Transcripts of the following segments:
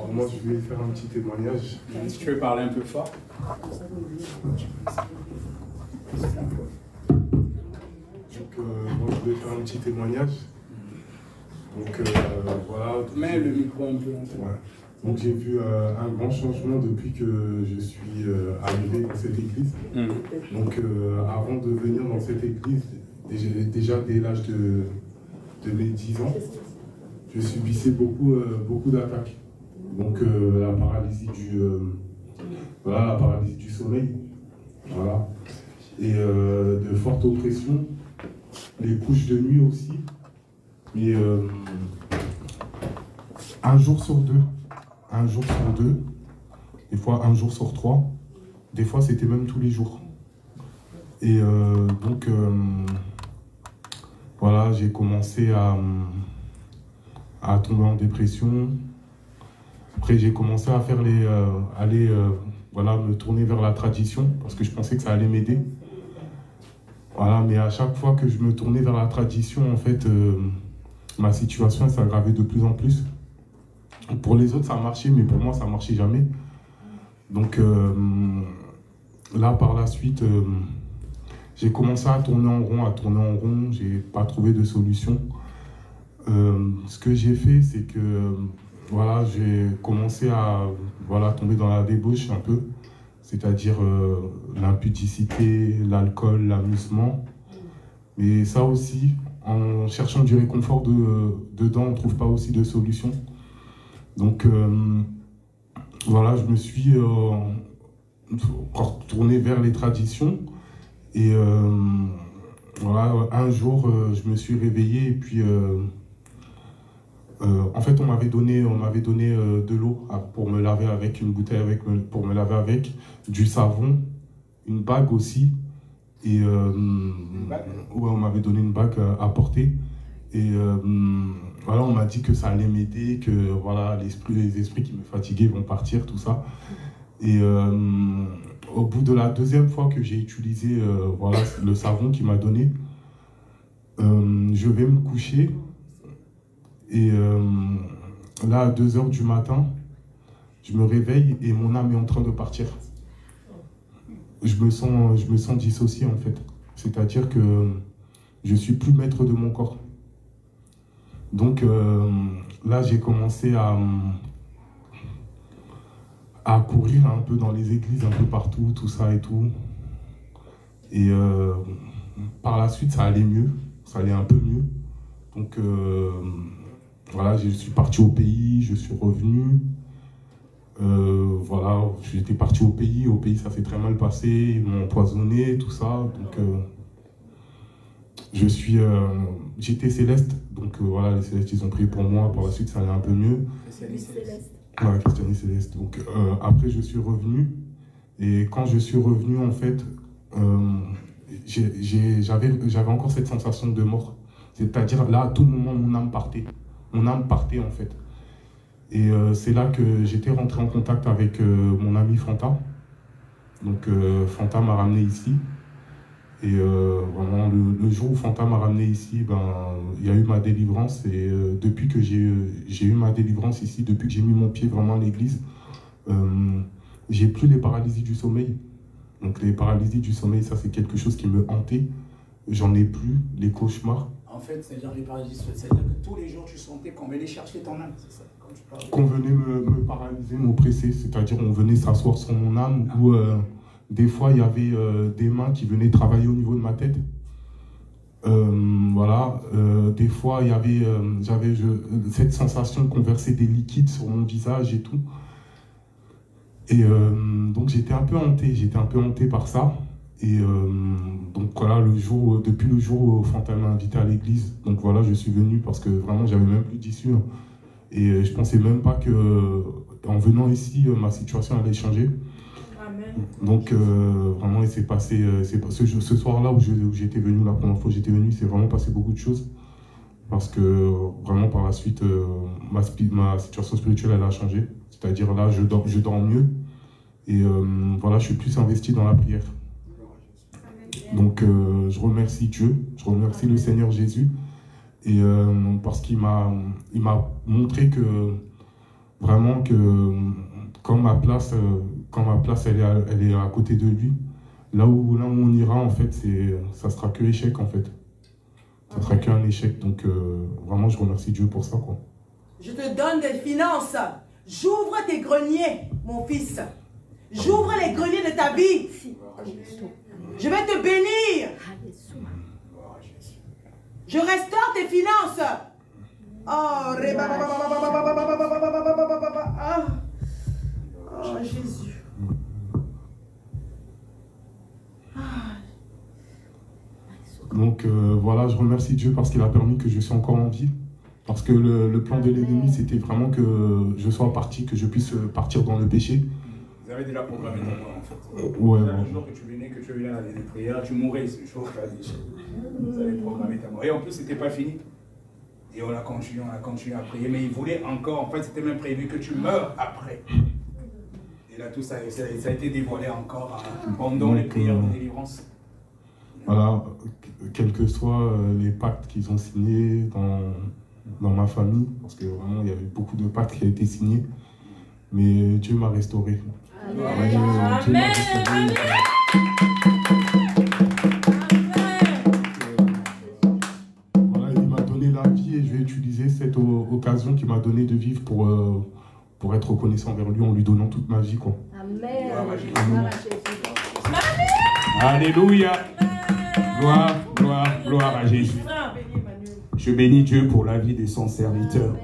Alors moi, je vais faire un petit témoignage. Si tu veux parler un peu fort. Moi, je vais faire un petit témoignage. Donc, voilà. Mets le micro un peu. Ouais. Donc, j'ai vu un grand changement depuis que je suis arrivé dans cette église. Donc, avant de venir dans cette église, déjà dès l'âge de mes 10 ans, je subissais beaucoup d'attaques. Donc, la paralysie du sommeil. Voilà. Et de fortes oppressions, les couches de nuit aussi. Et un jour sur deux, des fois un jour sur 3, des fois c'était même tous les jours. Et donc voilà, j'ai commencé à tomber en dépression. Après j'ai commencé à faire me tourner vers la tradition parce que je pensais que ça allait m'aider. Voilà, mais à chaque fois que je me tournais vers la tradition, en fait, ma situation s'aggravait de plus en plus. Pour les autres, ça marchait, mais pour moi, ça ne marchait jamais. Donc là, par la suite, j'ai commencé à tourner en rond, j'ai pas trouvé de solution. Ce que j'ai fait, c'est que voilà, j'ai commencé à tomber dans la débauche un peu, c'est-à-dire l'impudicité, l'alcool, l'amusement. Mais ça aussi, en cherchant du réconfort dedans, on ne trouve pas aussi de solution. Donc voilà, je me suis retourné vers les traditions. Et voilà, un jour, je me suis réveillé et puis en fait, on m'avait donné de l'eau pour me laver avec, une bouteille pour me laver avec, du savon, une bague aussi. Et on m'avait donné une bague à porter. Et voilà, on m'a dit que ça allait m'aider, que voilà, les esprits qui me fatiguaient vont partir, tout ça. Et au bout de la deuxième fois que j'ai utilisé le savon qu'il m'a donné, je vais me coucher. Et là, à 2 h du matin, je me réveille et mon âme est en train de partir. Je me sens dissocié en fait. C'est-à-dire que je ne suis plus maître de mon corps. Donc là, j'ai commencé à courir un peu dans les églises, un peu partout, tout ça et tout. Et par la suite, ça allait mieux, ça allait un peu mieux. Donc voilà, je suis parti au pays, je suis revenu. Voilà, j'étais parti au pays ça s'est très mal passé, ils m'ont empoisonné, tout ça. Donc j'étais céleste, donc voilà, les célestes ils ont prié pour moi, par la suite ça allait un peu mieux. Céleste. Ouais, Christianie Céleste. Donc après je suis revenu, et quand je suis revenu en fait, j'avais encore cette sensation de mort. C'est-à-dire là, à tout moment, mon âme partait en fait. Et c'est là que j'étais rentré en contact avec mon ami Fanta. Donc Fanta m'a ramené ici. Et vraiment, le jour où Fanta m'a ramené ici, il y a eu ma délivrance. Et depuis que j'ai eu ma délivrance ici, depuis que j'ai mis mon pied vraiment à l'église, j'ai plus les paralysies du sommeil. Donc les paralysies du sommeil, ça c'est quelque chose qui me hantait. J'en ai plus, les cauchemars. En fait, c'est-à-dire les paralysies, c'est-à-dire que tous les jours tu sentais qu'on venait chercher ton âme, c'est ça? Qu'on venait me paralyser, m'oppresser, c'est-à-dire on venait s'asseoir sur mon âme, ou des fois il y avait des mains qui venaient travailler au niveau de ma tête. Voilà, des fois il y avait, j'avais cette sensation qu'on versait des liquides sur mon visage et tout. Et donc j'étais un peu hanté par ça. Et donc voilà, depuis le jour où Fanta m'a invité à l'église, donc voilà, je suis venu parce que vraiment j'avais même plus d'issue. Et je pensais même pas que en venant ici, ma situation allait changer. Amen. Donc vraiment, il s'est passé, ce soir-là où j'étais venu, la première fois que j'étais venu, c'est vraiment passé beaucoup de choses. Parce que vraiment par la suite, ma situation spirituelle elle a changé. C'est-à-dire là, je dors mieux. Et voilà, je suis plus investi dans la prière. Donc je remercie Dieu, je remercie le Seigneur Jésus, et parce qu'il m'a montré que vraiment que quand ma place elle est à côté de lui, là où on ira, en fait, ça sera que échec, en fait. Ça sera qu'un échec. Donc, vraiment, je remercie Dieu pour ça, quoi. Je te donne des finances. J'ouvre tes greniers, mon fils. J'ouvre les greniers de ta vie. Je vais te bénir. Je restaure tes finances. Oh, Jésus. Donc voilà, je remercie Dieu parce qu'il a permis que je sois encore en vie. Parce que le plan de l'ennemi, c'était vraiment que je sois parti, que je puisse partir dans le péché. Vous avez déjà programmé ton mort, en fait. Ouais, Le jour que tu venais, à la prière, tu mourrais ce jour. Vous avez programmé ta mort. Et en plus, c'était pas fini. Et on a continué à prier. Mais il voulait encore, en fait, c'était même prévu que tu meurs après. Et là, tout ça, ça a été dévoilé encore pendant les prières de délivrance. Voilà, quels que soient les pactes qu'ils ont signés dans ma famille, parce que vraiment il y avait beaucoup de pactes qui ont été signés, mais Dieu m'a restauré. Amen. Dieu m'a restauré. Voilà, il m'a donné la vie et je vais utiliser cette occasion qu'il m'a donné de vivre pour être reconnaissant envers lui en lui donnant toute ma vie, quoi. Amen. Alléluia. Gloire à Jésus. Je bénis Dieu pour la vie de son serviteur.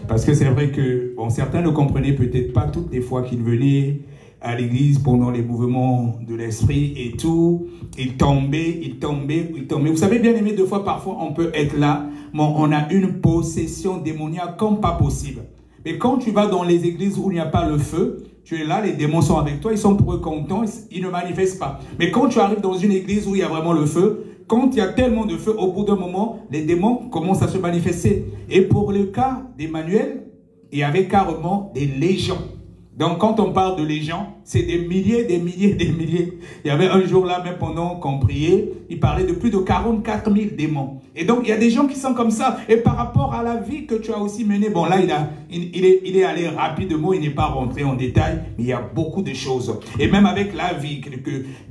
Parce que c'est vrai que certains ne comprenaient peut-être pas toutes les fois qu'ils venaient à l'église pendant les mouvements de l'esprit et tout. Ils tombaient. Vous savez, bien aimé, deux fois, parfois, on peut être là, mais on a une possession démoniaque comme pas possible. Mais quand tu vas dans les églises où il n'y a pas le feu, tu es là, les démons sont avec toi, ils sont pour eux contents, ils ne manifestent pas. Mais quand tu arrives dans une église où il y a vraiment le feu, quand il y a tellement de feu, au bout d'un moment, les démons commencent à se manifester. Et pour le cas d'Emmanuel, il y avait carrément des légions. Donc quand on parle de légions, c'est des milliers. Il y avait un jour là, même pendant qu'on priait, il parlait de plus de 44 000 démons. Et donc il y a des gens qui sont comme ça. Et par rapport à la vie que tu as aussi menée, bon là il est allé rapidement, il n'est pas rentré en détail, mais il y a beaucoup de choses. Et même avec la vie,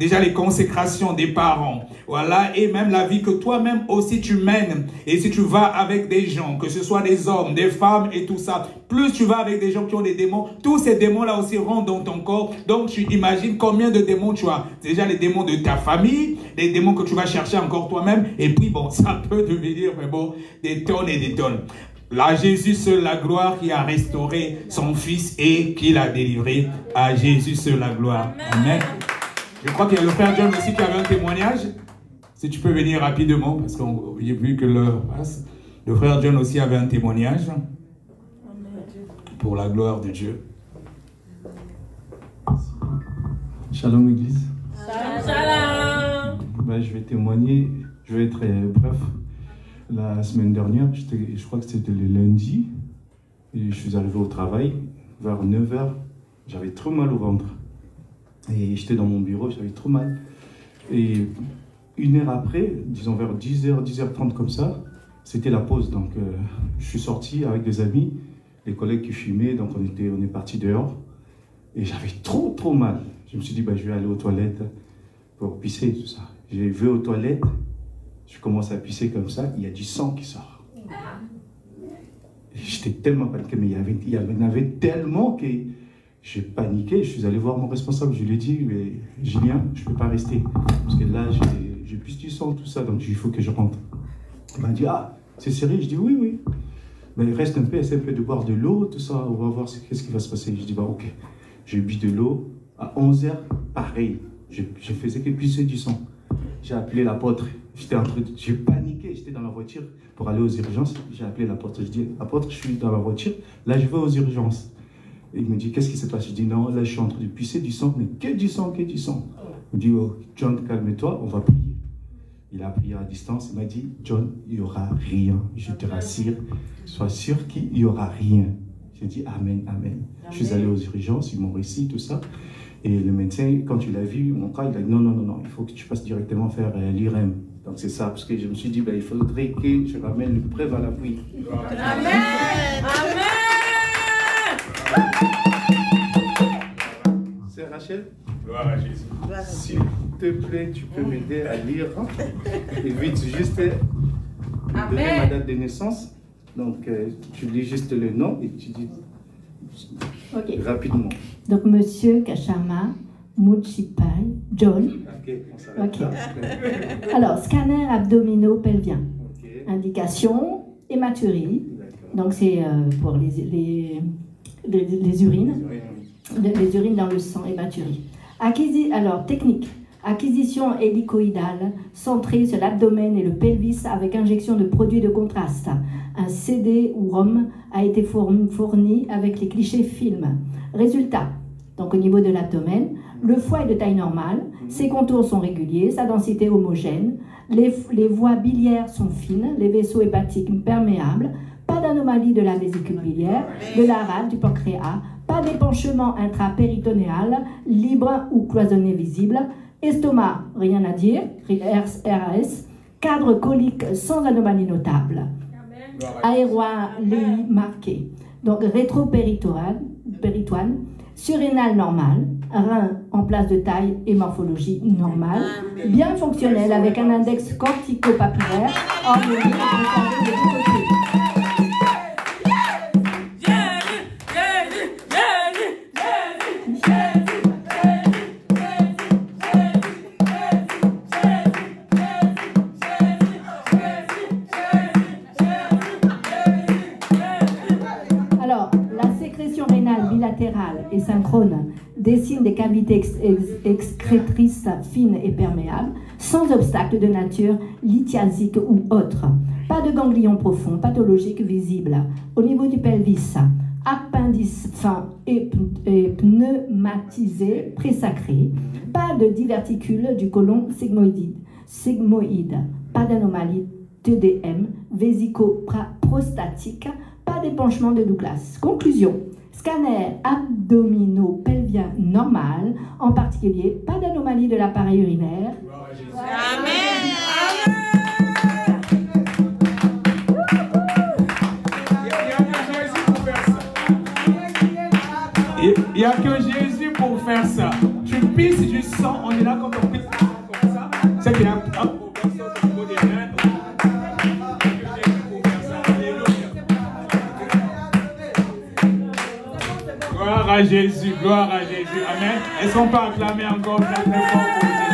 déjà les consécrations des parents, voilà, et même la vie que toi-même aussi tu mènes. Et si tu vas avec des gens, que ce soit des hommes, des femmes et tout ça, plus tu vas avec des gens qui ont des démons, tous ces démons-là aussi rentrent dans ton corps. Donc tu imagines combien de démons tu as. Déjà les démons de ta famille, les démons que tu vas chercher encore toi-même. Et puis bon, ça peut devenir mais bon, des tonnes et des tonnes. Là, Jésus seul la gloire qui a restauré son fils et qui l'a délivré. À Jésus seul la gloire. Amen. Je crois qu'il y a le frère John aussi qui avait un témoignage. Si tu peux venir rapidement, parce que j'ai vu que l'heure passe. Le frère John aussi avait un témoignage. Pour la gloire de Dieu. Shalom Église. Shalom. Je vais témoigner, je vais être bref. La semaine dernière, je crois que c'était le lundi, et je suis arrivé au travail, vers 9 h, j'avais trop mal au ventre. Et j'étais dans mon bureau, j'avais trop mal. Et une heure après, disons vers 10 h, 10h30 comme ça, c'était la pause. Donc je suis sorti avec des amis, les collègues qui fumaient, donc on est partis dehors. Et j'avais trop mal. Je me suis dit, je vais aller aux toilettes pour pisser, tout ça. J'ai vu aux toilettes, je commence à pisser comme ça, il y a du sang qui sort. J'étais tellement paniqué, mais il y en avait tellement que j'ai paniqué. Je suis allé voir mon responsable, je lui ai dit, mais Julien, je ne peux pas rester. Parce que là, j'ai plus du sang, tout ça, donc il faut que je rentre. Il m'a dit, c'est sérieux? Je dis, oui. Mais il reste un peu, essaie un peu de boire de l'eau, tout ça, on va voir qu'est-ce qui va se passer. Je dis, ok. J'ai bu de l'eau. À 11 h, pareil. Je faisais que pisser du sang. J'ai appelé l'apôtre. J'ai paniqué. J'étais dans la voiture pour aller aux urgences. J'ai appelé l'apôtre. Je dis, apôtre, je suis dans la voiture. Là, je vais aux urgences. Et il me dit, qu'est-ce qui se passe? Je dis, non, là, je suis en train de pisser du sang. Mais que du sang. Il me dit, John, calme-toi, on va prier. Il a prié à distance. Il m'a dit, John, il n'y aura rien. Je te rassure. Sois sûr qu'il n'y aura rien. J'ai dit, amen. Je suis allé aux urgences, ils m'ont réussi, tout ça. Et le médecin, quand il a vu mon cas, il a dit, non, il faut que tu passes directement faire l'IRM. Donc c'est ça, parce que je me suis dit, il faudrait que je ramène le preuve à l'appui. Amen. C'est Rachel? Gloire à Jésus. S'il te plaît, tu peux m'aider à lire. Et vite, juste donner ma date de naissance. Donc, tu lis juste le nom et tu dis rapidement. Donc, Monsieur Kachama Muchipai John. Ok. Alors, scanner abdominopelvien. Indication hématurie. Donc, c'est pour les urines. Les urines dans le sang, hématurie. Alors, technique. Acquisition hélicoïdale centrée sur l'abdomen et le pelvis avec injection de produits de contraste. Un CD ou ROM a été fourni avec les clichés film. Résultat. Donc, au niveau de l'abdomen, le foie est de taille normale, ses contours sont réguliers, sa densité homogène, les voies biliaires sont fines, les vaisseaux hépatiques perméables, pas d'anomalie de la vésicule biliaire, de la rate, du pancréas, pas d'épanchement intrapéritonéal, libre ou cloisonné visible, estomac, rien à dire, RAS, cadre colique sans anomalie notable, aéroaléie marquée, donc rétropéritoine, surrénal normal, rein en place de taille et morphologie normale, bien fonctionnel avec un index cortico-papillaire ordonné et conservé de tous côtés. Et synchrone dessine des cavités excrétrices fines et perméables, sans obstacle de nature lithiasique ou autre. Pas de ganglion profond pathologique visible. Au niveau du pelvis, appendice fin et pneumatisé, présacré. Pas de diverticule du côlon sigmoïde. Pas d'anomalie TDM, vésico-prostatique. Pas d'épanchement de Douglas. Conclusion. Scanner abdominopelvien normal, en particulier, pas d'anomalie de l'appareil urinaire. Amen. Il n'y a que Jésus pour faire ça. Tu pisses du sang, on est là quand on pisse comme ça. C'est qu'il y a un problème au niveau des reins. Gloire à Jésus, gloire à Jésus. Amen. Est-ce qu'on peut acclamer encore très très fort pour Jésus?